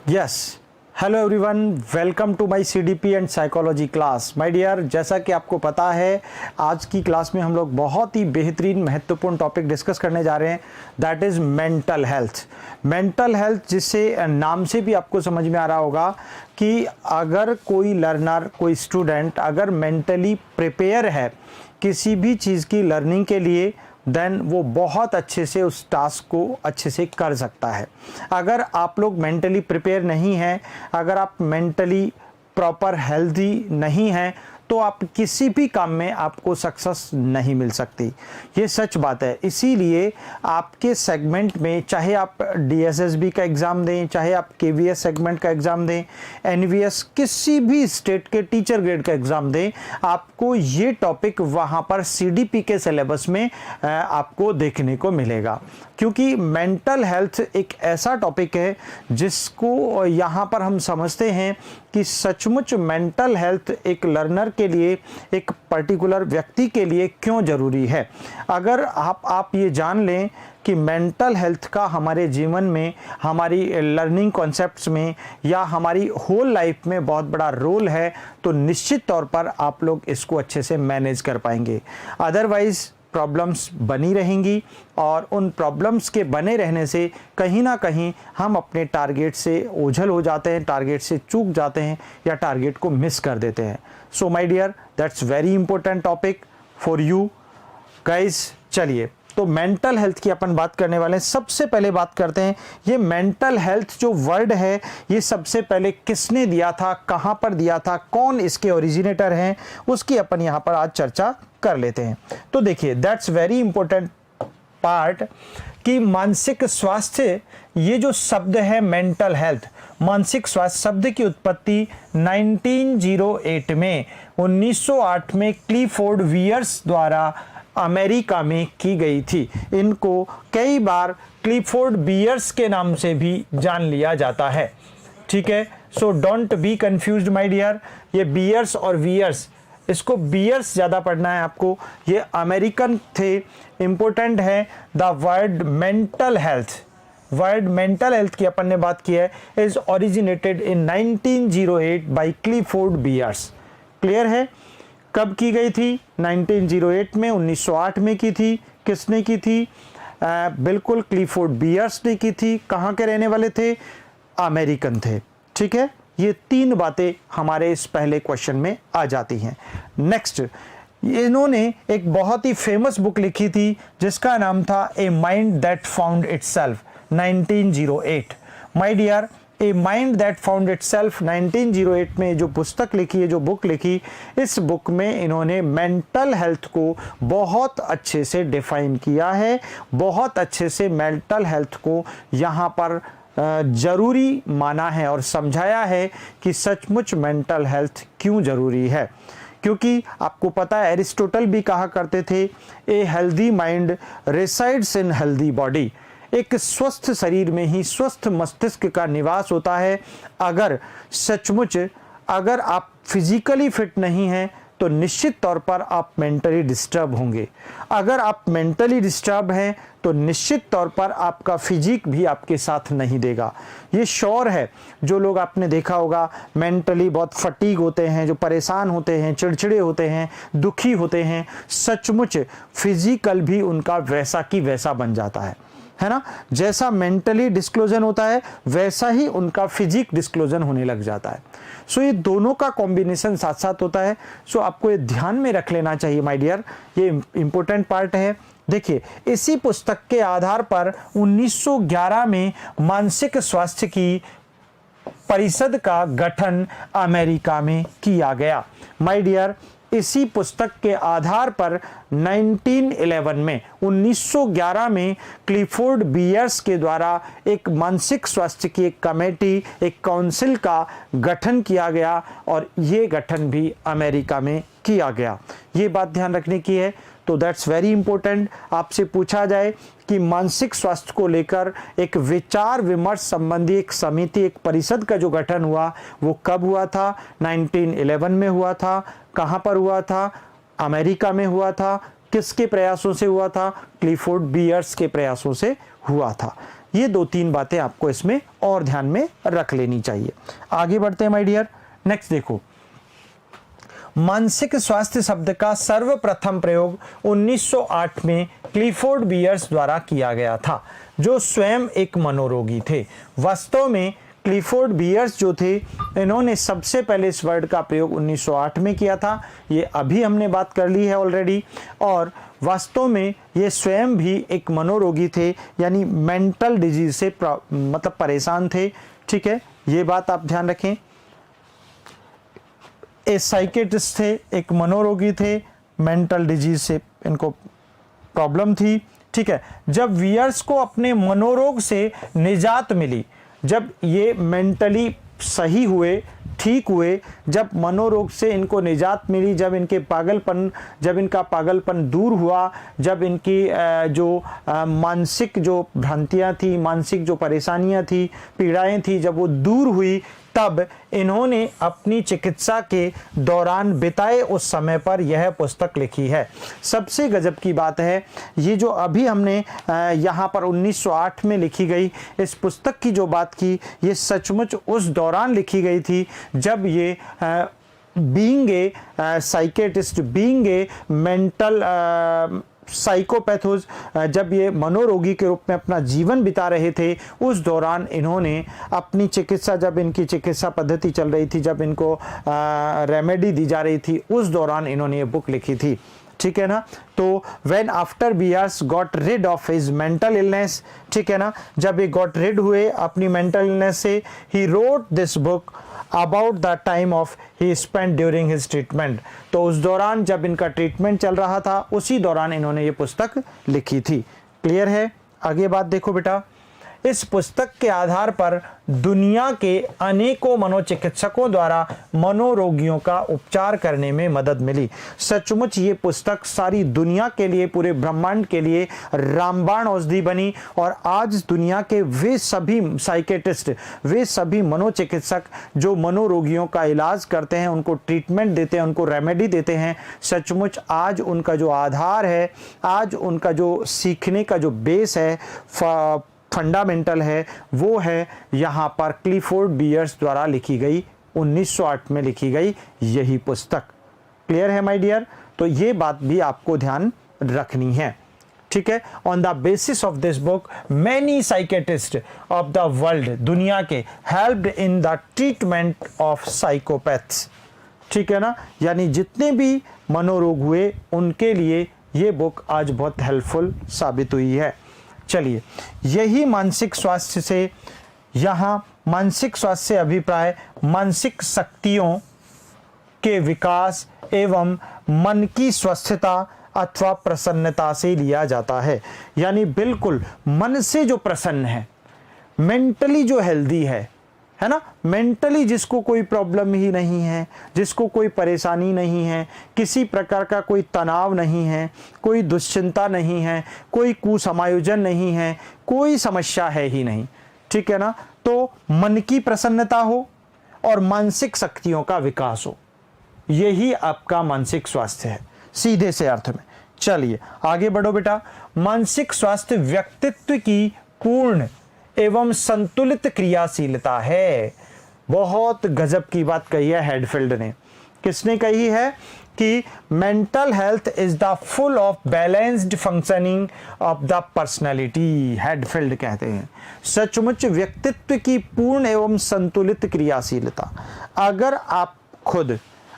Yes, hello everyone, welcome to my CDP and psychology class. My dear, जैसा कि आपको पता है आज की क्लास में हम लोग बहुत ही बेहतरीन महत्वपूर्ण टॉपिक डिस्कस करने जा रहे हैं, that is mental health. Mental health, जिससे नाम से भी आपको समझ में आ रहा होगा कि अगर कोई लर्नर, कोई स्टूडेंट अगर मेंटली प्रिपेयर है किसी भी चीज़ की लर्निंग के लिए, देन वो बहुत अच्छे से उस टास्क को अच्छे से कर सकता है। अगर आप लोग मेंटली प्रिपेयर नहीं हैं, अगर आप मेंटली प्रॉपर हेल्दी नहीं हैं, तो आप किसी भी काम में आपको सक्सेस नहीं मिल सकती। ये सच बात है। इसीलिए आपके सेगमेंट में, चाहे आप डीएसएसबी का एग्ज़ाम दें, चाहे आप केवीएस सेगमेंट का एग्ज़ाम दें, एनवीएस, किसी भी स्टेट के टीचर ग्रेड का एग्ज़ाम दें, आपको ये टॉपिक वहाँ पर सीडीपी के सिलेबस में आपको देखने को मिलेगा। क्योंकि मेंटल हेल्थ एक ऐसा टॉपिक है जिसको यहाँ पर हम समझते हैं कि सचमुच मेंटल हेल्थ एक लर्नर के लिए, एक पर्टिकुलर व्यक्ति के लिए क्यों ज़रूरी है। अगर आप ये जान लें कि मेंटल हेल्थ का हमारे जीवन में, हमारी लर्निंग कॉन्सेप्ट्स में या हमारी होल लाइफ में बहुत बड़ा रोल है, तो निश्चित तौर पर आप लोग इसको अच्छे से मैनेज कर पाएंगे। अदरवाइज़ प्रॉब्लम्स बनी रहेंगी और उन प्रॉब्लम्स के बने रहने से कहीं ना कहीं हम अपने टारगेट से ओझल हो जाते हैं, टारगेट से चूक जाते हैं या टारगेट को मिस कर देते हैं। So my dear, that's very important topic for you guys. चलिए, तो मेंटल हेल्थ की अपन बात करने वाले हैं। सबसे पहले बात करते हैं, ये मेंटल हेल्थ जो वर्ड है, ये सबसे पहले किसने दिया था, कहाँ पर दिया था, कौन इसके ओरिजिनेटर हैं, उसकी अपन यहाँ पर आज चर्चा कर लेते हैं। तो देखिए, दैट्स वेरी इंपॉर्टेंट पार्ट कि मानसिक स्वास्थ्य, ये जो शब्द है मेंटल हेल्थ, मानसिक स्वास्थ्य शब्द की उत्पत्ति 1908 में क्लिफोर्ड वियर्स द्वारा अमेरिका में की गई थी। इनको कई बार क्लिफोर्ड बियर्स के नाम से भी जान लिया जाता है। ठीक है, so don't be confused my dear. ये बियर्स और वियर्स, इसको बियर्स ज़्यादा पढ़ना है आपको। ये अमेरिकन थे। इंपॉर्टेंट है the word mental health. Word mental health की अपन ने बात की है, is originated in 1908 by Clifford Beers. Clear है? कब की गई थी? 1908 में, 1908 में की थी। किसने की थी? बिल्कुल क्लिफोर्ड बियर्स ने की थी। कहाँ के रहने वाले थे? अमेरिकन थे। ठीक है, ये तीन बातें हमारे इस पहले क्वेश्चन में आ जाती हैं। नेक्स्ट, इन्होंने एक बहुत ही फेमस बुक लिखी थी जिसका नाम था a mind that found itself, 1908। My dear, a mind that found itself 1908 में जो पुस्तक लिखी है, जो बुक लिखी, इस बुक में इन्होंने मेंटल हेल्थ को बहुत अच्छे से डिफाइन किया है, बहुत अच्छे से मेंटल हेल्थ को यहाँ पर ज़रूरी माना है और समझाया है कि सचमुच मेंटल हेल्थ क्यों ज़रूरी है। क्योंकि आपको पता है, एरिस्टोटल भी कहा करते थे, a healthy mind resides in healthy body. एक स्वस्थ शरीर में ही स्वस्थ मस्तिष्क का निवास होता है। अगर सचमुच अगर आप फिजिकली फिट नहीं हैं, तो निश्चित तौर पर आप मेंटली डिस्टर्ब होंगे। अगर आप मेंटली डिस्टर्ब हैं, तो निश्चित तौर पर आपका फिजिक भी आपके साथ नहीं देगा। ये श्योर है। जो लोग आपने देखा होगा मेंटली बहुत फटीग होते हैं, जो परेशान होते हैं, चिड़चिड़े होते हैं, दुखी होते हैं, सचमुच फिजिकल भी उनका वैसा की वैसा बन जाता है ना। जैसा मेंटली डिस्क्लोजन होता है, वैसा ही उनका फिजिक डिस्क्लोजन होने लग जाता है। सो ये दोनों का कॉम्बिनेशन साथ साथ होता है। सो आपको ये ध्यान में रख लेना चाहिए माय डियर, ये इंपॉर्टेंट पार्ट है। देखिए, इसी पुस्तक के आधार पर 1911 में मानसिक स्वास्थ्य की परिषद का गठन अमेरिका में किया गया। माय डियर, इसी पुस्तक के आधार पर 1911 में क्लिफोर्ड बियर्स के द्वारा एक मानसिक स्वास्थ्य की एक कमेटी, एक काउंसिल का गठन किया गया और ये गठन भी अमेरिका में किया गया। ये बात ध्यान रखने की है। तो दैट्स वेरी इंपॉर्टेंट। आपसे पूछा जाए कि मानसिक स्वास्थ्य को लेकर एक विचार विमर्श संबंधी एक समिति, एक परिषद का जो गठन हुआ, वो कब हुआ था? 1911 में हुआ था। कहाँ पर हुआ था? अमेरिका में हुआ था। किसके प्रयासों से हुआ था? क्लिफोर्ड बियर्स के प्रयासों से हुआ था। ये 2-3 बातें आपको इसमें और ध्यान में रख लेनी चाहिए। आगे बढ़ते हैं माय डियर। नेक्स्ट देखो, मानसिक स्वास्थ्य शब्द का सर्वप्रथम प्रयोग 1908 में क्लिफोर्ड बियर्स द्वारा किया गया था, जो स्वयं एक मनोरोगी थे। वास्तव में क्लिफोर्ड बियर्स जो थे, इन्होंने सबसे पहले इस वर्ड का प्रयोग 1908 में किया था। ये अभी हमने बात कर ली है ऑलरेडी। और वास्तव में ये स्वयं भी एक मनोरोगी थे, यानी मेंटल डिजीज से मतलब परेशान थे। ठीक है, ये बात आप ध्यान रखें। एक साइकेट्रिस्ट थे, एक मनोरोगी थे, मेंटल डिजीज से इनको प्रॉब्लम थी। ठीक है, जब वियर्स को अपने मनोरोग से निजात मिली, जब ये मेंटली सही हुए, ठीक हुए, जब मनोरोग से इनको निजात मिली, जब इनका पागलपन दूर हुआ, जब इनकी जो मानसिक जो भ्रांतियां थी, मानसिक जो परेशानियां थी, पीड़ाएं थी, जब वो दूर हुई, तब इन्होंने अपनी चिकित्सा के दौरान बिताए उस समय पर यह पुस्तक लिखी है। सबसे गजब की बात है, ये जो अभी हमने यहाँ पर 1908 में लिखी गई इस पुस्तक की जो बात की, ये सचमुच उस दौरान लिखी गई थी जब ये being a psychiatrist, being a mental psychopaths, जब ये मनोरोगी के रूप में अपना जीवन बिता रहे थे, उस दौरान इन्होंने अपनी चिकित्सा, जब इनकी चिकित्सा पद्धति चल रही थी, जब इनको रेमेडी दी जा रही थी, उस दौरान इन्होंने ये बुक लिखी थी। ठीक है ना। तो when after Beers got rid of his mental illness, ठीक है ना, जब ये गॉट रिड हुए अपनी मेंटल इलनेस से, he wrote this book about the time of he spent during his treatment. तो उस दौरान जब इनका ट्रीटमेंट चल रहा था, उसी दौरान इन्होंने ये पुस्तक लिखी थी। क्लियर है। आगे बात देखो बेटा, इस पुस्तक के आधार पर दुनिया के अनेकों मनोचिकित्सकों द्वारा मनोरोगियों का उपचार करने में मदद मिली। सचमुच ये पुस्तक सारी दुनिया के लिए, पूरे ब्रह्मांड के लिए रामबाण औषधि बनी। और आज दुनिया के वे सभी साइकेट्रिस्ट, वे सभी मनोचिकित्सक जो मनोरोगियों का इलाज करते हैं, उनको ट्रीटमेंट देते हैं, उनको रेमेडी देते हैं, सचमुच आज उनका जो आधार है, आज उनका जो सीखने का जो बेस है, फंडामेंटल है, वो है यहाँ पर क्लिफोर्ड बियर्स द्वारा लिखी गई, 1908 में लिखी गई यही पुस्तक। क्लियर है माय डियर। तो ये बात भी आपको ध्यान रखनी है। ठीक है। On the basis of this book many psychiatrist of the world, दुनिया के, helped in the treatment of psychopaths. ठीक है ना, यानी जितने भी मनोरोग हुए उनके लिए ये बुक आज बहुत हेल्पफुल साबित हुई है। चलिए, यही मानसिक स्वास्थ्य से, यहाँ मानसिक स्वास्थ्य से अभिप्राय मानसिक शक्तियों के विकास एवं मन की स्वस्थता अथवा प्रसन्नता से लिया जाता है। यानी बिल्कुल मन से जो प्रसन्न है, मेंटली जो हेल्दी है ना, मेंटली जिसको कोई प्रॉब्लम ही नहीं है, जिसको कोई परेशानी नहीं है, किसी प्रकार का कोई तनाव नहीं है, कोई दुश्चिंता नहीं है, कोई कुसमायोजन नहीं है, कोई समस्या है ही नहीं। ठीक है ना। तो मन की प्रसन्नता हो और मानसिक शक्तियों का विकास हो, यही आपका मानसिक स्वास्थ्य है सीधे से अर्थ में। चलिए आगे बढ़ो बेटा। मानसिक स्वास्थ्य व्यक्तित्व की पूर्ण एवं संतुलित क्रियाशीलता है। बहुत गजब की बात कही है हेडफील्ड ने। किसने कही है कि mental health is the full of balanced functioning of the personality. Hadfield कहते हैं सचमुच व्यक्तित्व की पूर्ण एवं संतुलित क्रियाशीलता। अगर आप खुद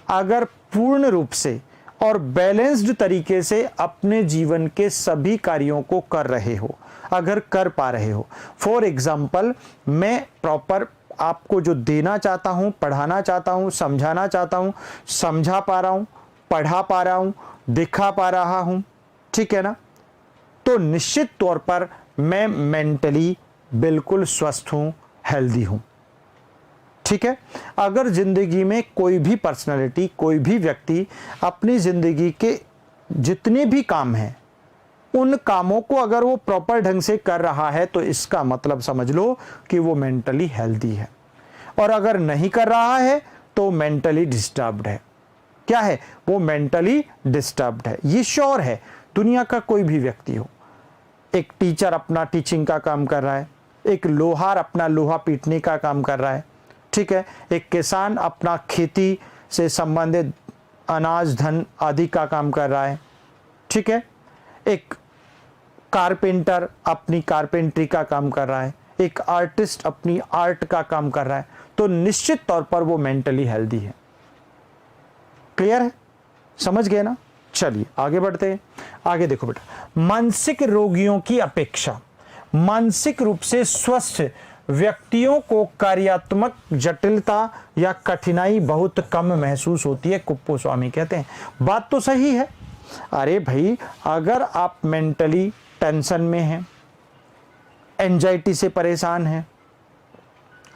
अगर पूर्ण रूप से और बैलेंस्ड तरीके से अपने जीवन के सभी कार्यों को कर रहे हो, अगर कर पा रहे हो, फॉर एग्जाम्पल मैं प्रॉपर आपको जो देना चाहता हूं, पढ़ाना चाहता हूं, समझाना चाहता हूं, समझा पा रहा हूं, पढ़ा पा रहा हूं, दिखा पा रहा हूं, ठीक है ना, तो निश्चित तौर पर मैं मेंटली बिल्कुल स्वस्थ हूं, हेल्दी हूं। ठीक है। अगर जिंदगी में कोई भी पर्सनालिटी, कोई भी व्यक्ति अपनी जिंदगी के जितने भी काम हैं, उन कामों को अगर वो प्रॉपर ढंग से कर रहा है, तो इसका मतलब समझ लो कि वो मेंटली हेल्दी है। और अगर नहीं कर रहा है तो मेंटली डिस्टर्ब्ड है। क्या है वो? मेंटली डिस्टर्ब्ड है। ये श्योर है, दुनिया का कोई भी व्यक्ति हो। एक टीचर अपना टीचिंग का काम कर रहा है, एक लोहार अपना लोहा पीटने का काम कर रहा है, ठीक है। एक किसान अपना खेती से संबंधित अनाज धन आदि का काम कर रहा है, ठीक है। एक कारपेंटर अपनी कारपेंट्री का काम कर रहा है, एक आर्टिस्ट अपनी आर्ट का काम कर रहा है, तो निश्चित तौर पर वो मेंटली हेल्दी है। क्लियर है, समझ गए ना। चलिए आगे बढ़ते हैं। आगे देखो बेटा, मानसिक रोगियों की अपेक्षा मानसिक रूप से स्वस्थ व्यक्तियों को कार्यात्मक जटिलता या कठिनाई बहुत कम महसूस होती है, कुप्पूस्वामी कहते हैं। बात तो सही है। अरे भाई, अगर आप मेंटली टेंशन में हैं, एंजाइटी से परेशान हैं,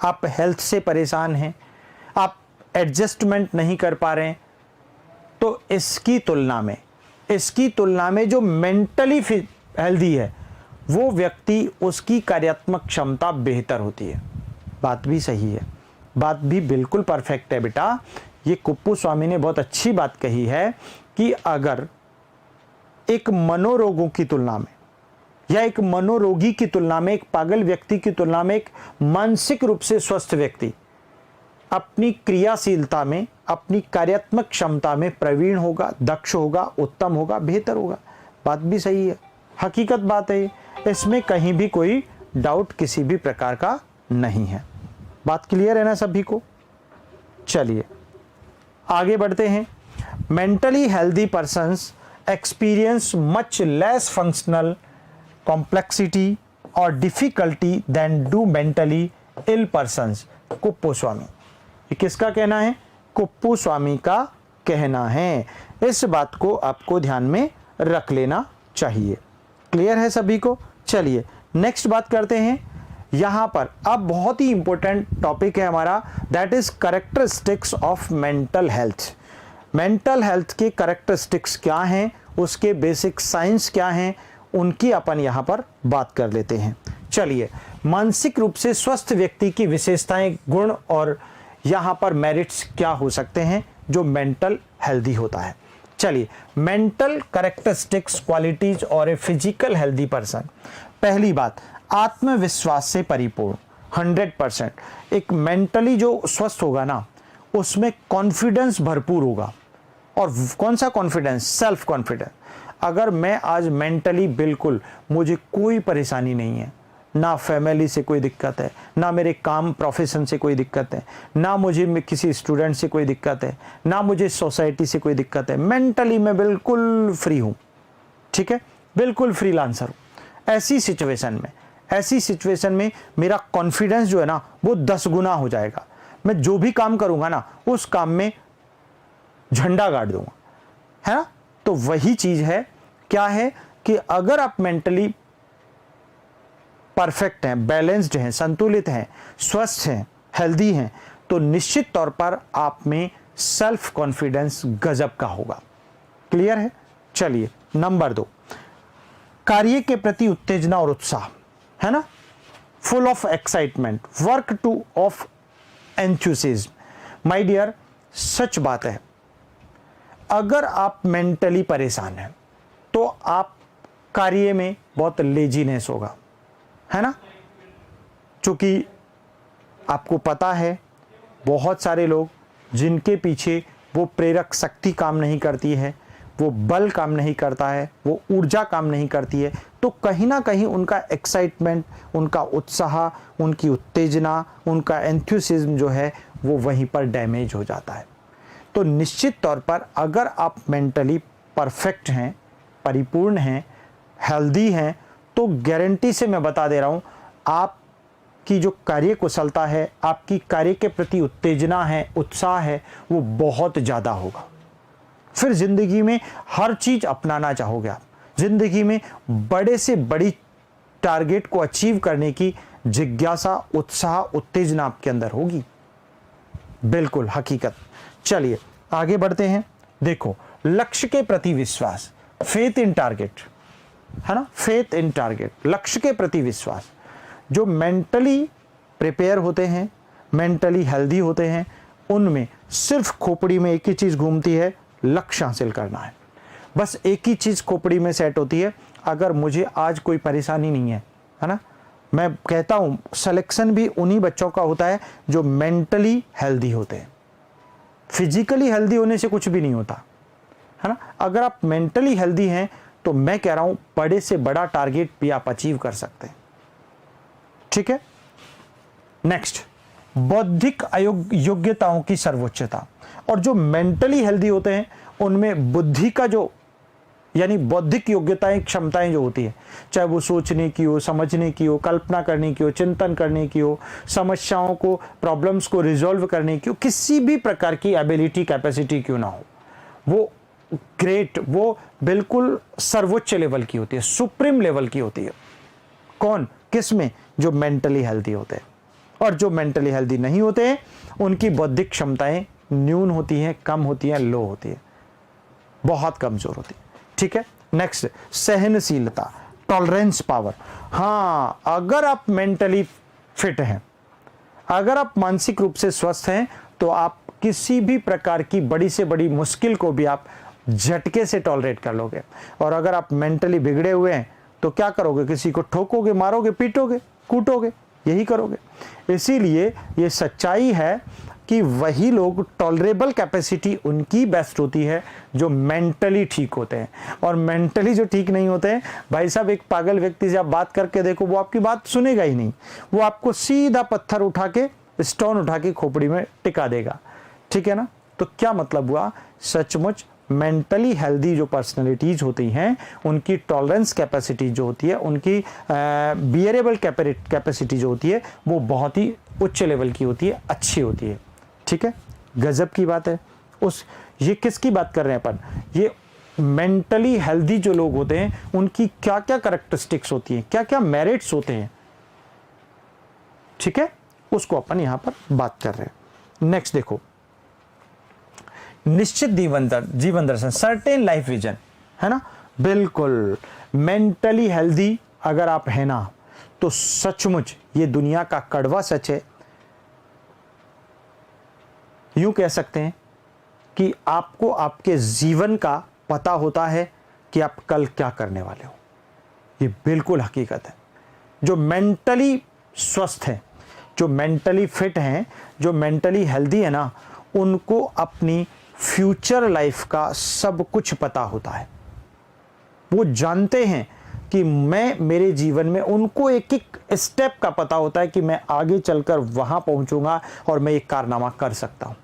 आप हेल्थ से परेशान हैं, आप एडजस्टमेंट नहीं कर पा रहे हैं, तो इसकी तुलना में जो मेंटली हेल्दी है वो व्यक्ति, उसकी कार्यात्मक क्षमता बेहतर होती है। बात भी सही है, बात भी बिल्कुल परफेक्ट है बेटा। ये कुप्पूस्वामी ने बहुत अच्छी बात कही है कि अगर एक मनोरोगों की तुलना में या एक मनोरोगी की तुलना में, एक पागल व्यक्ति की तुलना में एक मानसिक रूप से स्वस्थ व्यक्ति अपनी क्रियाशीलता में, अपनी कार्यात्मक क्षमता में प्रवीण होगा, दक्ष होगा, उत्तम होगा, बेहतर होगा। बात भी सही है, हकीकत बात है, इसमें कहीं भी कोई डाउट किसी भी प्रकार का नहीं है। बात क्लियर है ना सभी को। चलिए आगे बढ़ते हैं। Mentally healthy persons experience much less functional complexity और difficulty than do mentally ill persons. Kuppuswamy, ये किसका कहना है? कुप्पूस्वामी का कहना है। इस बात को आपको ध्यान में रख लेना चाहिए। क्लियर है सभी को। चलिए नेक्स्ट बात करते हैं। यहां पर अब बहुत ही इंपॉर्टेंट टॉपिक है हमारा, that is characteristics of mental health. Mental health के कैरेक्टरिस्टिक्स क्या हैं, उसके बेसिक साइंस क्या हैं, उनकी अपन यहां पर बात कर लेते हैं। चलिए, मानसिक रूप से स्वस्थ व्यक्ति की विशेषताएं, गुण और यहां पर मेरिट्स क्या हो सकते हैं जो मेंटल हेल्दी होता है। चलिए, मेंटल कैरेक्टरिस्टिक्स, क्वालिटीज और ए फिजिकल हेल्दी पर्सन। पहली बात, आत्मविश्वास से परिपूर्ण 100%। एक मेंटली जो स्वस्थ होगा ना, उसमें कॉन्फिडेंस भरपूर होगा। और कौन सा कॉन्फिडेंस? Self confidence. अगर मैं आज मेंटली बिल्कुल, मुझे कोई परेशानी नहीं है, ना फैमिली से कोई दिक्कत है, ना मेरे काम प्रोफेशन से कोई दिक्कत है, ना मुझे किसी स्टूडेंट से कोई दिक्कत है, ना मुझे सोसाइटी से कोई दिक्कत है, मेंटली मैं बिल्कुल फ्री हूँ, ठीक है, बिल्कुल फ्रीलांसर हूँ। ऐसी सिचुएशन में मेरा कॉन्फिडेंस जो है ना, वो 10 गुना हो जाएगा। मैं जो भी काम करूँगा ना, उस काम में झंडा गाड़ दूंगा, है ना। तो वही चीज़ है, क्या है कि अगर आप मेंटली परफेक्ट हैं, बैलेंस्ड हैं, संतुलित हैं, स्वस्थ हैं, हेल्दी हैं, तो निश्चित तौर पर आप में सेल्फ कॉन्फिडेंस गजब का होगा। क्लियर है। चलिए नंबर 2, कार्य के प्रति उत्तेजना और उत्साह, है ना, full of excitement, work to of enthusiasm. My dear, सच बात है, अगर आप मेंटली परेशान हैं तो आप कार्य में बहुत लेजीनेस होगा, है ना। क्योंकि आपको पता है, बहुत सारे लोग जिनके पीछे वो प्रेरक शक्ति काम नहीं करती है, वो बल काम नहीं करता है, वो ऊर्जा काम नहीं करती है, तो कहीं ना कहीं उनका एक्साइटमेंट, उनका उत्साह, उनकी उत्तेजना, उनका एंथुसिज्म जो है वो वहीं पर डैमेज हो जाता है। तो निश्चित तौर पर अगर आप मेंटली परफेक्ट हैं, परिपूर्ण हैं, हेल्दी हैं, तो गारंटी से मैं बता दे रहा हूँ, आपकी जो कार्य कुशलता है, आपकी कार्य के प्रति उत्तेजना है, उत्साह है, वो बहुत ज़्यादा होगा। फिर ज़िंदगी में हर चीज़ अपनाना चाहोगे आप, ज़िंदगी में बड़े से बड़ी टारगेट को अचीव करने की जिज्ञासा, उत्साह, उत्तेजना आपके अंदर होगी। बिल्कुल हकीकत। चलिए आगे बढ़ते हैं। देखो, लक्ष्य के प्रति विश्वास, फेथ इन टारगेट, है ना, फेथ इन टारगेट, लक्ष्य के प्रति विश्वास। जो मेंटली प्रिपेयर होते हैं, मेंटली हेल्दी होते हैं, उनमें सिर्फ खोपड़ी में एक ही चीज़ घूमती है, लक्ष्य हासिल करना है। बस एक ही चीज़ खोपड़ी में सेट होती है, अगर मुझे आज कोई परेशानी नहीं है, है ना, मैं कहता हूं सिलेक्शन भी उन्हीं बच्चों का होता है जो मेंटली हेल्दी होते हैं। फिजिकली हेल्दी होने से कुछ भी नहीं होता, है ना। अगर आप मेंटली हेल्दी हैं तो मैं कह रहा हूं बड़े से बड़ा टारगेट भी आप अचीव कर सकते हैं। ठीक है। नेक्स्ट, बौद्धिक योग्यताओं की सर्वोच्चता। और जो मेंटली हेल्दी होते हैं उनमें बुद्धि का जो यानी बौद्धिक योग्यताएं, क्षमताएं जो होती है, चाहे वो सोचने की हो, समझने की हो, कल्पना करने की हो, चिंतन करने की हो, समस्याओं को, प्रॉब्लम्स को रिजॉल्व करने की हो, किसी भी प्रकार की एबिलिटी, कैपेसिटी क्यों ना हो, वो ग्रेट, वो बिल्कुल सर्वोच्च लेवल की होती है, सुप्रीम लेवल की होती है। कौन, किस में? जो मेंटली हेल्दी होते हैं। और जो मेंटली हेल्दी नहीं होते हैं उनकी बौद्धिक क्षमताएं न्यून होती हैं, कम होती हैं, लो होती है, बहुत कमजोर होती है। ठीक है। नेक्स्ट, सहनशीलता, टॉलरेंस पावर। हाँ, अगर आप मेंटली फिट हैं, अगर आप मानसिक रूप से स्वस्थ हैं तो आप किसी भी प्रकार की बड़ी से बड़ी मुश्किल को भी आप झटके से टॉलरेट कर लोगे। और अगर आप मेंटली बिगड़े हुए हैं तो क्या करोगे? किसी को ठोकोगे, मारोगे, पीटोगे, कूटोगे, यही करोगे। इसीलिए ये सच्चाई है कि वही लोग, टॉलरेबल कैपेसिटी उनकी बेस्ट होती है जो मेंटली ठीक होते हैं। और मेंटली जो ठीक नहीं होते हैं, भाई साहब, एक पागल व्यक्ति से आप बात करके देखो, वो आपकी बात सुनेगा ही नहीं, वो आपको सीधा पत्थर उठा के, स्टोन उठा के खोपड़ी में टिका देगा। ठीक है ना। तो क्या मतलब हुआ? सचमुच मेंटली हेल्दी जो पर्सनैलिटीज होती हैं उनकी टॉलरेंस कैपेसिटी जो होती है, उनकी बियरेबल कैपेसिटी जो होती है, वो बहुत ही उच्च लेवल की होती है, अच्छी होती है। ठीक है, गजब की बात है। ये किसकी बात कर रहे हैं अपन? ये मेंटली हेल्दी जो लोग होते हैं उनकी क्या क्या कैरेक्टरिस्टिक्स होती हैं, क्या क्या मेरिट्स होते हैं। ठीक है, उसको अपन यहां पर बात कर रहे हैं। नेक्स्ट देखो, निश्चित जीवन दर्शन, सर्टेन लाइफ विजन, है ना। बिल्कुल मेंटली हेल्दी अगर आप है ना, तो सचमुच ये दुनिया का कड़वा सच है। यूं कह सकते हैं कि आपको आपके जीवन का पता होता है कि आप कल क्या करने वाले हो। ये बिल्कुल हकीकत है। जो मेंटली स्वस्थ है, जो मेंटली फिट हैं, जो मेंटली हेल्दी है ना, उनको अपनी फ्यूचर लाइफ का सब कुछ पता होता है। वो जानते हैं कि मेरे जीवन में, उनको एक एक स्टेप का पता होता है कि मैं आगे चलकर वहां पहुंचूंगा और मैं एक कारनामा कर सकता हूं।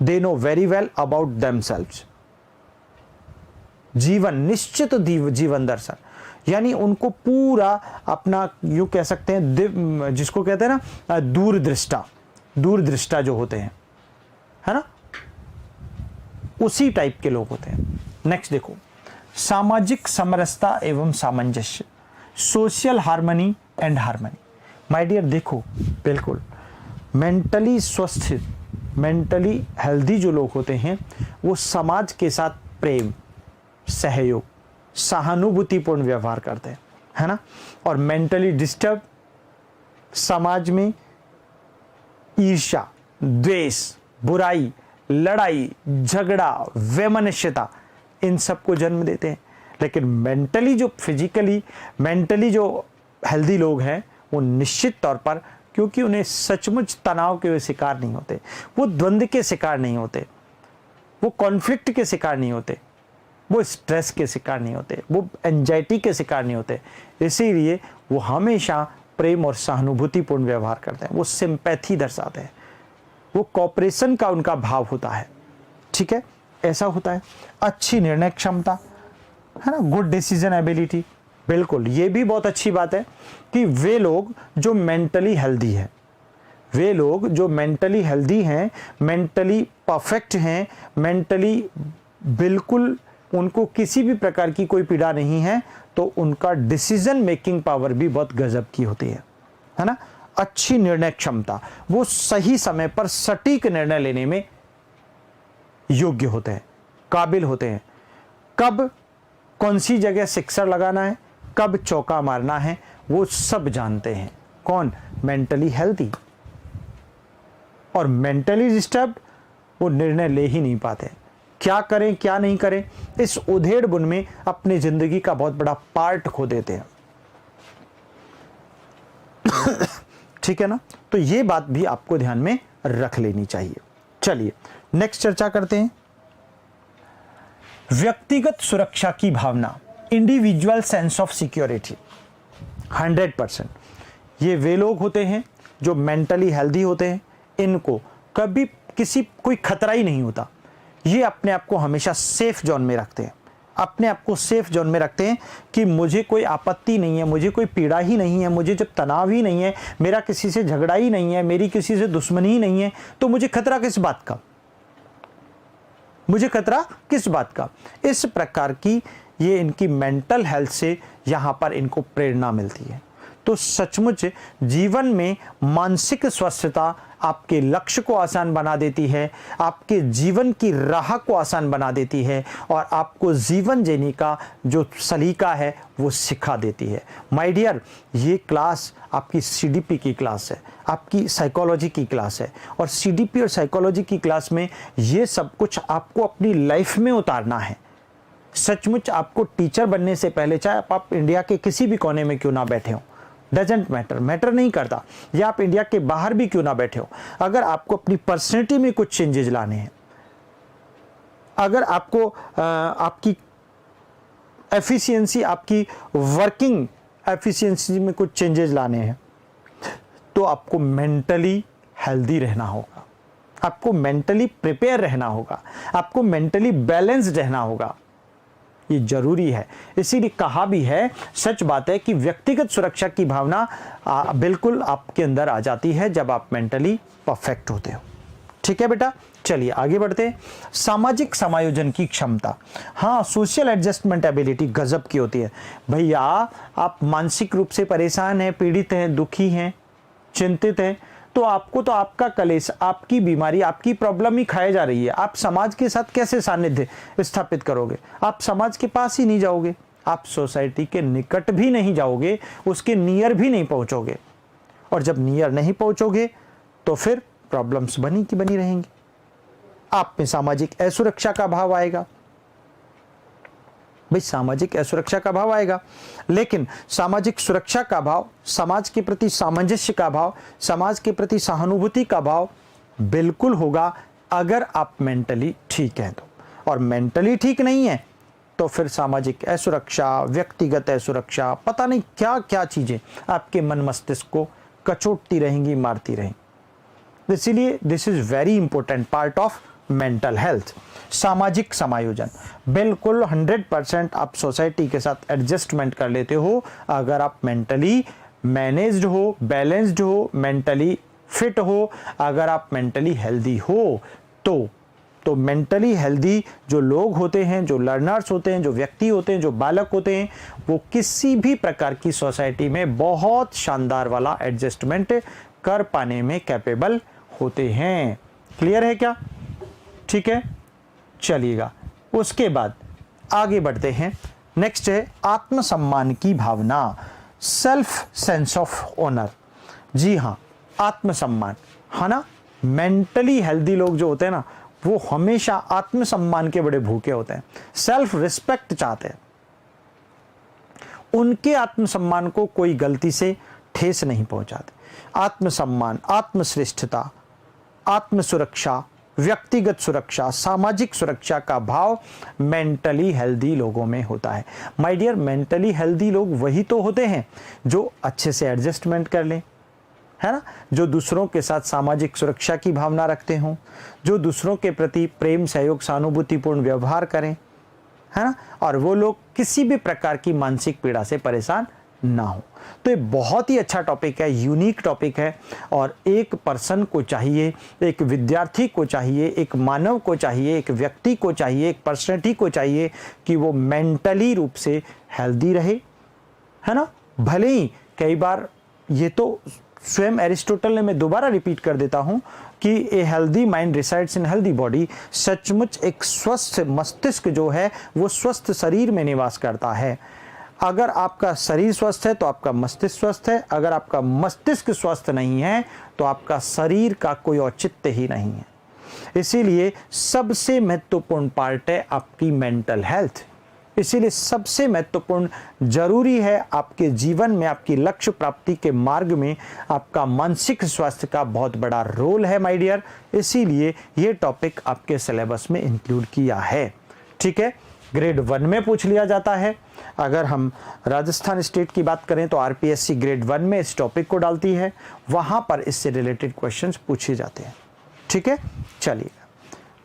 They know very well about themselves. निश्चित जीवन दर्शन, यानी उनको पूरा अपना, यूं कह सकते हैं, जिसको कहते हैं ना दूरदृष्टा जो होते हैं, है ना, उसी टाइप के लोग होते हैं। नेक्स्ट देखो, सामाजिक समरसता एवं सामंजस्य, social harmony and harmony. My dear, देखो बिल्कुल मेंटली स्वस्थ, मेंटली हेल्दी जो लोग होते हैं वो समाज के साथ प्रेम, सहयोग, सहानुभूतिपूर्ण व्यवहार करते हैं, है ना। और मेंटली डिस्टर्ब, समाज में ईर्ष्या, द्वेष, बुराई, लड़ाई, झगड़ा, वैमनस्यता, इन सब को जन्म देते हैं। लेकिन मेंटली जो हेल्दी लोग हैं वो निश्चित तौर पर, क्योंकि उन्हें सचमुच तनाव के शिकार नहीं होते, वो द्वंद्व के शिकार नहीं होते, वो कॉन्फ्लिक्ट के शिकार नहीं होते, वो स्ट्रेस के शिकार नहीं होते, वो एंजाइटी के शिकार नहीं होते। इसीलिए वो हमेशा प्रेम और सहानुभूतिपूर्ण व्यवहार करते हैं, वो सिंपैथी दर्शाते हैं, वो कॉपरेशन का उनका भाव होता है। ठीक है, ऐसा होता है। अच्छी निर्णय क्षमता, है ना, गुड डिसीजन एबिलिटी। बिल्कुल, ये भी बहुत अच्छी बात है कि वे लोग जो मेंटली हेल्दी है, वे लोग जो मेंटली हेल्दी हैं, मेंटली परफेक्ट हैं, मेंटली बिल्कुल उनको किसी भी प्रकार की कोई पीड़ा नहीं है, तो उनका डिसीजन मेकिंग पावर भी बहुत गजब की होती है ना। अच्छी निर्णय क्षमता, वो सही समय पर सटीक निर्णय लेने में योग्य होते हैं, काबिल होते हैं। कब कौन सी जगह सिक्सर लगाना है, कब चौका मारना है, वो सब जानते हैं। कौन? Mentally healthy. और मेंटली डिस्टर्ब, वो निर्णय ले ही नहीं पाते, क्या करें क्या नहीं करें, इस उधेड़ बुन में अपनी जिंदगी का बहुत बड़ा पार्ट खो देते हैं। ठीक है ना। तो ये बात भी आपको ध्यान में रख लेनी चाहिए। चलिए नेक्स्ट चर्चा करते हैं। व्यक्तिगत सुरक्षा की भावना, इंडिविजुअल सेंस ऑफ सिक्योरिटी। 100% ये वे लोग होते हैं जो मेंटली हेल्दी होते हैं, इनको कभी किसी कोई खतरा ही नहीं होता। ये अपने आप को हमेशा सेफ जोन में रखते हैं, अपने आप को सेफ जोन में रखते हैं कि मुझे कोई आपत्ति नहीं है, मुझे कोई पीड़ा ही नहीं है, मुझे जब तनाव ही नहीं है, मेरा किसी से झगड़ा ही नहीं है, मेरी किसी से दुश्मनी ही नहीं है, तो मुझे खतरा किस बात का, मुझे खतरा किस बात का। इस प्रकार की ये इनकी मेंटल हेल्थ से यहाँ पर इनको प्रेरणा मिलती है। तो सचमुच जीवन में मानसिक स्वस्थता आपके लक्ष्य को आसान बना देती है, आपके जीवन की राह को आसान बना देती है और आपको जीवन जीने का जो सलीका है वो सिखा देती है। माय डियर, ये क्लास आपकी सीडीपी की क्लास है, आपकी साइकोलॉजी की क्लास है और सीडीपी और साइकोलॉजी की क्लास में ये सब कुछ आपको अपनी लाइफ में उतारना है। सचमुच आपको टीचर बनने से पहले, चाहे आप इंडिया के किसी भी कोने में क्यों ना बैठे हो, डजेंट मैटर नहीं करता, या आप इंडिया के बाहर भी क्यों ना बैठे हो, अगर आपको अपनी पर्सनैलिटी में कुछ चेंजेस लाने हैं, अगर आपको आपकी एफिशिएंसी, आपकी वर्किंग एफिशिएंसी में कुछ चेंजेस लाने हैं, तो आपको मेंटली हेल्दी रहना होगा, आपको मेंटली प्रिपेयर रहना होगा, आपको मेंटली बैलेंस्ड रहना होगा। ये जरूरी है। इसीलिए कहा भी है, सच बात है कि व्यक्तिगत सुरक्षा की भावना बिल्कुल आपके अंदर आ जाती है जब आप मेंटली परफेक्ट होते हो। ठीक है बेटा, चलिए आगे बढ़ते हैं। सामाजिक समायोजन की क्षमता, हाँ, सोशल एडजस्टमेंट एबिलिटी गजब की होती है। भैया आप मानसिक रूप से परेशान हैं, पीड़ित हैं, दुखी हैं, चिंतित हैं, तो आपको तो आपका कलेश, आपकी बीमारी, आपकी प्रॉब्लम ही खाए जा रही है। आप समाज के साथ कैसे सानिध्य स्थापित करोगे? आप समाज के पास ही नहीं जाओगे, आप सोसाइटी के निकट भी नहीं जाओगे, उसके नियर भी नहीं पहुंचोगे, और जब नियर नहीं पहुंचोगे तो फिर प्रॉब्लम्स बनी की बनी रहेंगी। आप में सामाजिक असुरक्षा का भाव आएगा, भाई सामाजिक असुरक्षा का भाव आएगा, लेकिन सामाजिक सुरक्षा का भाव, समाज के प्रति सामंजस्य का भाव, समाज के प्रति सहानुभूति का भाव बिल्कुल होगा अगर आप मेंटली ठीक हैं तो। और मेंटली ठीक नहीं है तो फिर सामाजिक असुरक्षा, व्यक्तिगत असुरक्षा, पता नहीं क्या क्या चीजें आपके मन मस्तिष्क को कचोटती रहेंगी, मारती रहेंगी। इसीलिए this is very important part of mental health. सामाजिक समायोजन, बिल्कुल 100% आप सोसाइटी के साथ एडजस्टमेंट कर लेते हो अगर आप मेंटली मैनेज्ड हो, बैलेंस्ड हो, मेंटली फिट हो, अगर आप मेंटली हेल्दी हो तो मेंटली हेल्दी जो लोग होते हैं, जो लर्नर्स होते हैं, जो व्यक्ति होते हैं, जो बालक होते हैं, वो किसी भी प्रकार की सोसाइटी में बहुत शानदार वाला एडजस्टमेंट कर पाने में कैपेबल होते हैं। क्लियर है क्या? ठीक है, चलिएगा उसके बाद आगे बढ़ते हैं। नेक्स्ट है आत्मसम्मान की भावना, सेल्फ सेंस ऑफ ऑनर। जी हाँ, आत्मसम्मान, है ना। मेंटली हेल्दी लोग जो होते हैं ना, वो हमेशा आत्मसम्मान के बड़े भूखे होते हैं, सेल्फ रिस्पेक्ट चाहते हैं। उनके आत्मसम्मान को कोई गलती से ठेस नहीं पहुंचाते। आत्मसम्मान, आत्मश्रेष्ठता, आत्मसुरक्षा, व्यक्तिगत सुरक्षा, सामाजिक सुरक्षा का भाव मेंटली हेल्दी लोगों में होता है। माय डियर, मेंटली हेल्दी लोग वही तो होते हैं जो अच्छे से एडजस्टमेंट कर लें, है ना, जो दूसरों के साथ सामाजिक सुरक्षा की भावना रखते हों, जो दूसरों के प्रति प्रेम, सहयोग, सहानुभूतिपूर्ण व्यवहार करें, है ना, और वो लोग किसी भी प्रकार की मानसिक पीड़ा से परेशान ना हो। तो ये बहुत ही अच्छा टॉपिक है, यूनिक टॉपिक है, और एक पर्सन को चाहिए, एक विद्यार्थी को चाहिए, एक मानव को चाहिए, एक व्यक्ति को चाहिए, एक पर्सनैलिटी को चाहिए कि वो मेंटली रूप से हेल्दी रहे, है ना। भले ही कई बार ये तो स्वयं एरिस्टोटल ने, मैं दोबारा रिपीट कर देता हूं कि a healthy mind resides in healthy body. सचमुच एक स्वस्थ मस्तिष्क जो है वो स्वस्थ शरीर में निवास करता है। अगर आपका शरीर स्वस्थ है तो आपका मस्तिष्क स्वस्थ है, अगर आपका मस्तिष्क स्वस्थ नहीं है तो आपका शरीर का कोई औचित्य ही नहीं है। इसीलिए सबसे महत्वपूर्ण पार्ट है आपकी मेंटल हेल्थ। इसीलिए सबसे महत्वपूर्ण जरूरी है आपके जीवन में, आपकी लक्ष्य प्राप्ति के मार्ग में आपका मानसिक स्वास्थ्य का बहुत बड़ा रोल है माय डियर। इसीलिए ये टॉपिक आपके सिलेबस में इंक्लूड किया है। ठीक है, ग्रेड 1 में पूछ लिया जाता है। अगर हम राजस्थान स्टेट की बात करें तो आरपीएससी ग्रेड 1 में इस टॉपिक को डालती है, वहां पर इससे रिलेटेड क्वेश्चंस पूछे जाते हैं। ठीक है, चलिए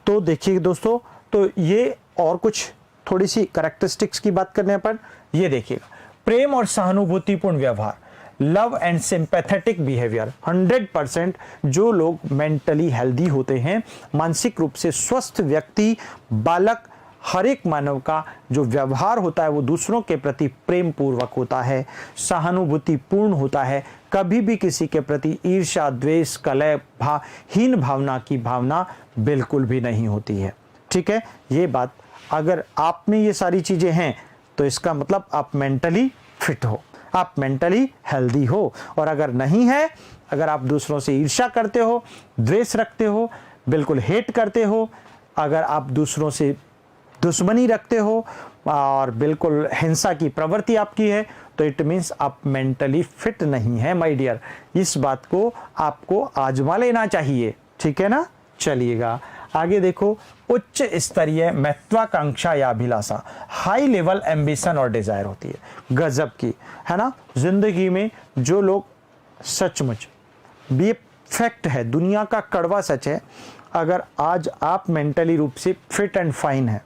तो देखिए दोस्तों, तो ये और कुछ थोड़ी सी कैरेक्टरिस्टिक्स की बात करने पर ये देखिएगा, प्रेम और सहानुभूतिपूर्ण व्यवहार, लव एंड सिंपैथेटिक बिहेवियर। 100% जो लोग मेंटली हेल्दी होते हैं, मानसिक रूप से स्वस्थ व्यक्ति, बालक, हर एक मानव का जो व्यवहार होता है वो दूसरों के प्रति प्रेम पूर्वक होता है, सहानुभूतिपूर्ण होता है, कभी भी किसी के प्रति ईर्ष्या, द्वेष, कलह, हीन भावना की भावना बिल्कुल भी नहीं होती है। ठीक है, ये बात अगर आप में ये सारी चीजें हैं तो इसका मतलब आप मेंटली फिट हो, आप मेंटली हेल्दी हो। और अगर नहीं है, अगर आप दूसरों से ईर्ष्या करते हो, द्वेष रखते हो, बिल्कुल हेट करते हो, अगर आप दूसरों से दुश्मनी रखते हो और बिल्कुल हिंसा की प्रवृत्ति आपकी है, तो इट मीन्स आप मेंटली फिट नहीं है माय डियर। इस बात को आपको आजमा लेना चाहिए। ठीक है ना, चलिएगा आगे देखो, उच्च स्तरीय महत्वाकांक्षा या अभिलाषा, हाई लेवल एम्बिशन और डिजायर होती है, गजब की, है ना। जिंदगी में जो लोग सचमुच, ये फैक्ट है, दुनिया का कड़वा सच है, अगर आज आप मेंटली रूप से फिट एंड फाइन है,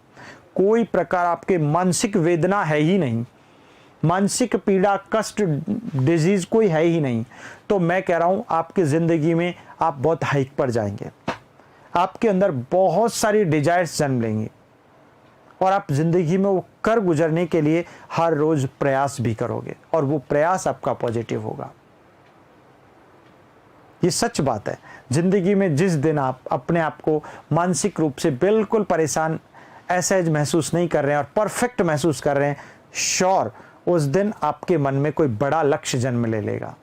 कोई प्रकार आपके मानसिक वेदना है ही नहीं, मानसिक पीड़ा, कष्ट, डिजीज कोई है ही नहीं, तो मैं कह रहा हूं आपकी जिंदगी में आप बहुत हाइक पर जाएंगे, आपके अंदर बहुत सारी डिजायर्स जन्म लेंगी और आप जिंदगी में वो कर गुजरने के लिए हर रोज प्रयास भी करोगे और वो प्रयास आपका पॉजिटिव होगा। ये सच बात है। जिंदगी में जिस दिन आप अपने आप को मानसिक रूप से बिल्कुल परेशान, असहज महसूस नहीं कर रहे हैं और परफेक्ट महसूस कर रहे हैं, श्योर उस दिन आपके मन में कोई बड़ा लक्ष्य जन्म ले लेगा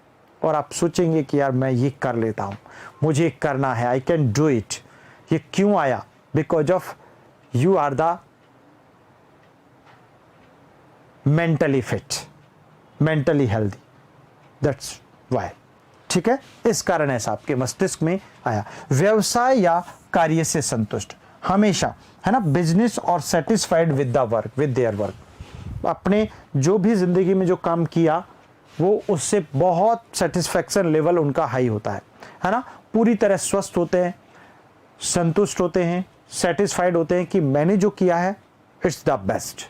और आप सोचेंगे कि यार मैं ये कर लेता हूं, मुझे करना है, आई कैन डू इट। ये क्यों आया? Because of you are the mentally fit, mentally healthy, that's why. ठीक है, इस कारण ऐसा आपके मस्तिष्क में आया। व्यवसाय या कार्य से संतुष्ट, हमेशा, है ना, बिजनेस और satisfied with the work, with their work, अपने जो भी जिंदगी में जो काम किया वो उससे बहुत सेटिस्फैक्शन लेवल उनका हाई होता है ना, पूरी तरह स्वस्थ होते हैं, संतुष्ट होते हैं, सेटिस्फाइड होते हैं कि मैंने जो किया है इट्स द बेस्ट,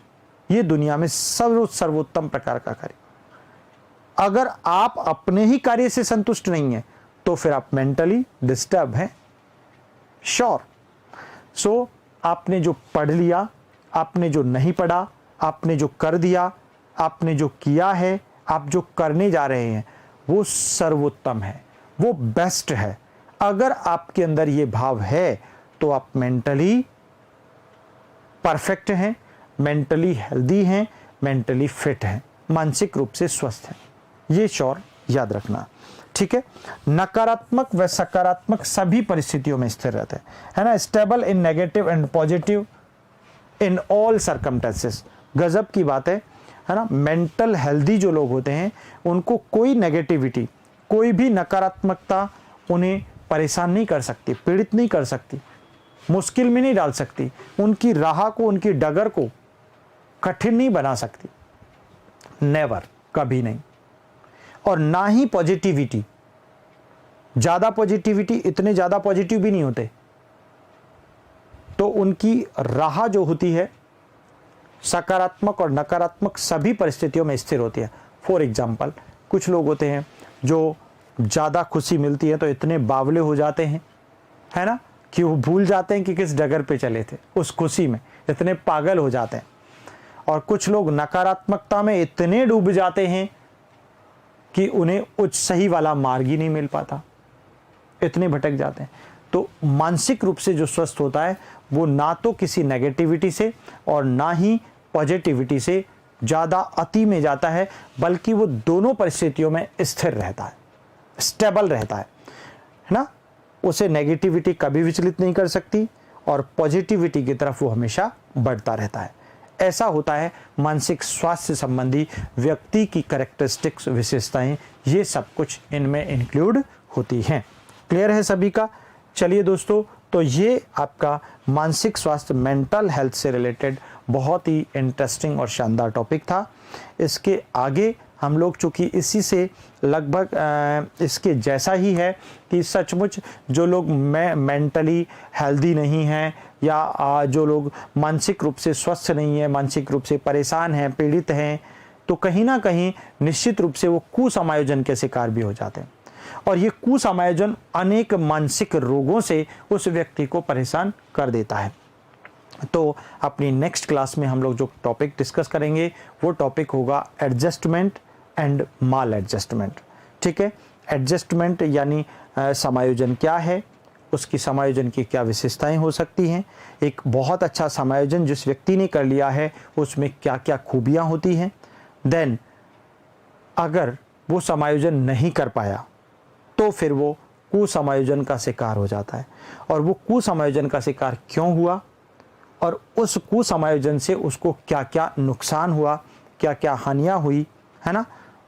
ये दुनिया में सर्वोत्तम प्रकार का कार्य। अगर आप अपने ही कार्य से संतुष्ट नहीं है तो फिर आप मेंटली डिस्टर्ब हैं, श्योर। सो आपने जो पढ़ लिया, आपने जो नहीं पढ़ा, आपने जो कर दिया, आपने जो किया है, आप जो करने जा रहे हैं वो सर्वोत्तम है, वो बेस्ट है। अगर आपके अंदर ये भाव है तो आप मेंटली परफेक्ट हैं, मेंटली हेल्दी हैं, मेंटली फिट हैं, मानसिक रूप से स्वस्थ हैं। ये श्योर याद रखना। ठीक है, नकारात्मक व सकारात्मक सभी परिस्थितियों में स्थिर रहते हैं, है ना। Stable in negative and positive in all circumstances, गजब की बात है ना। मेंटल हेल्दी जो लोग होते हैं उनको कोई नेगेटिविटी, कोई भी नकारात्मकता उन्हें परेशान नहीं कर सकती, पीड़ित नहीं कर सकती, मुश्किल में नहीं डाल सकती, उनकी राह को, उनकी डगर को कठिन नहीं बना सकती, नेवर, कभी नहीं। और ना ही पॉजिटिविटी, ज्यादा पॉजिटिविटी, इतने ज्यादा पॉजिटिव भी नहीं होते, तो उनकी राह जो होती है सकारात्मक और नकारात्मक सभी परिस्थितियों में स्थिर होती है। फॉर एग्जाम्पल, कुछ लोग होते हैं जो ज़्यादा खुशी मिलती है तो इतने बावले हो जाते हैं, है ना, कि वो भूल जाते हैं कि किस डगर पे चले थे, उस खुशी में इतने पागल हो जाते हैं। और कुछ लोग नकारात्मकता में इतने डूब जाते हैं कि उन्हें उच्च सही वाला मार्ग ही नहीं मिल पाता, इतने भटक जाते हैं। तो मानसिक रूप से जो स्वस्थ होता है वो ना तो किसी नेगेटिविटी से और ना ही पॉजिटिविटी से ज़्यादा अति में जाता है, बल्कि वो दोनों परिस्थितियों में स्थिर रहता है, स्टेबल रहता है ना। उसे नेगेटिविटी कभी विचलित नहीं कर सकती और पॉजिटिविटी की तरफ वो हमेशा बढ़ता रहता है। ऐसा होता है मानसिक स्वास्थ्य संबंधी व्यक्ति की कैरेक्टरिस्टिक्स, विशेषताएं, ये सब कुछ इनमें इंक्लूड होती हैं। क्लियर है सभी का? चलिए दोस्तों, तो ये आपका मानसिक स्वास्थ्य, मेंटल हेल्थ से रिलेटेड बहुत ही इंटरेस्टिंग और शानदार टॉपिक था। इसके आगे हम लोग चूँकि इसी से लगभग इसके जैसा ही है कि सचमुच जो लोग मेंटली हेल्दी नहीं हैं या जो लोग मानसिक रूप से स्वस्थ नहीं है, मानसिक रूप से परेशान हैं, पीड़ित हैं, तो कहीं ना कहीं निश्चित रूप से वो कुसमायोजन के शिकार भी हो जाते हैं। और ये कुसमायोजन अनेक मानसिक रोगों से उस व्यक्ति को परेशान कर देता है। तो अपनी नेक्स्ट क्लास में हम लोग जो टॉपिक डिस्कस करेंगे वो टॉपिक होगा एडजस्टमेंट एंड माल एडजस्टमेंट। ठीक है, एडजस्टमेंट यानी समायोजन क्या है, उसकी समायोजन की क्या विशेषताएं हो सकती हैं, एक बहुत अच्छा समायोजन जिस व्यक्ति ने कर लिया है उसमें क्या क्या खूबियां होती हैं। देन अगर वो समायोजन नहीं कर पाया तो फिर वो कुसमायोजन का शिकार हो जाता है, और वो कुसमायोजन का शिकार क्यों हुआ और उस कुसमायोजन से उसको क्या क्या नुकसान हुआ, क्या क्या हानियां हुई, है ना,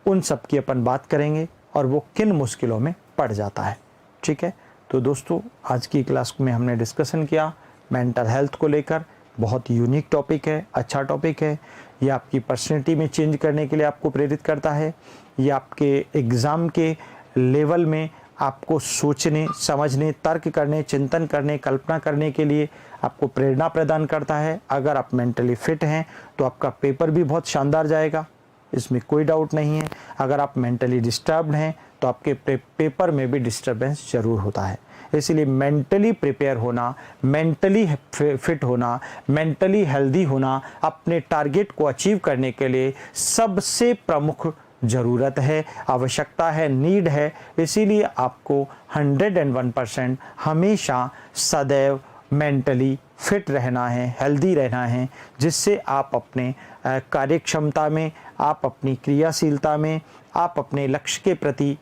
उन सब की अपन बात करेंगे और वो किन मुश्किलों में पड़ जाता है। ठीक है, तो दोस्तों आज की क्लास में हमने डिस्कशन किया मेंटल हेल्थ को लेकर। बहुत यूनिक टॉपिक है, अच्छा टॉपिक है। ये आपकी पर्सनैलिटी में चेंज करने के लिए आपको प्रेरित करता है। ये आपके एग्ज़ाम के लेवल में आपको सोचने, समझने, तर्क करने, चिंतन करने, कल्पना करने के लिए आपको प्रेरणा प्रदान करता है। अगर आप मेंटली फिट हैं तो आपका पेपर भी बहुत शानदार जाएगा, इसमें कोई डाउट नहीं है। अगर आप मेंटली डिस्टर्ब्ड हैं तो आपके पेपर में भी डिस्टर्बेंस ज़रूर होता है। इसलिए मेंटली प्रिपेयर होना, मेंटली फिट होना, मेंटली हेल्दी होना अपने टारगेट को अचीव करने के लिए सबसे प्रमुख ज़रूरत है, आवश्यकता है, नीड है। इसीलिए आपको 101% हमेशा सदैव मेंटली फिट रहना है, हेल्दी रहना है, जिससे आप अपने कार्यक्षमता में, आप अपनी क्रियाशीलता में, आप अपने लक्ष्य के प्रति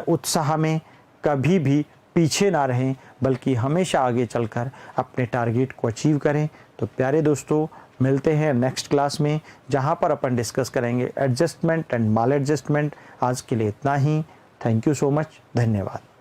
उत्साह में कभी भी पीछे ना रहें, बल्कि हमेशा आगे चलकर अपने टारगेट को अचीव करें। तो प्यारे दोस्तों, मिलते हैं नेक्स्ट क्लास में जहां पर अपन डिस्कस करेंगे एडजस्टमेंट एंड माल एडजस्टमेंट। आज के लिए इतना ही। थैंक यू सो मच, धन्यवाद।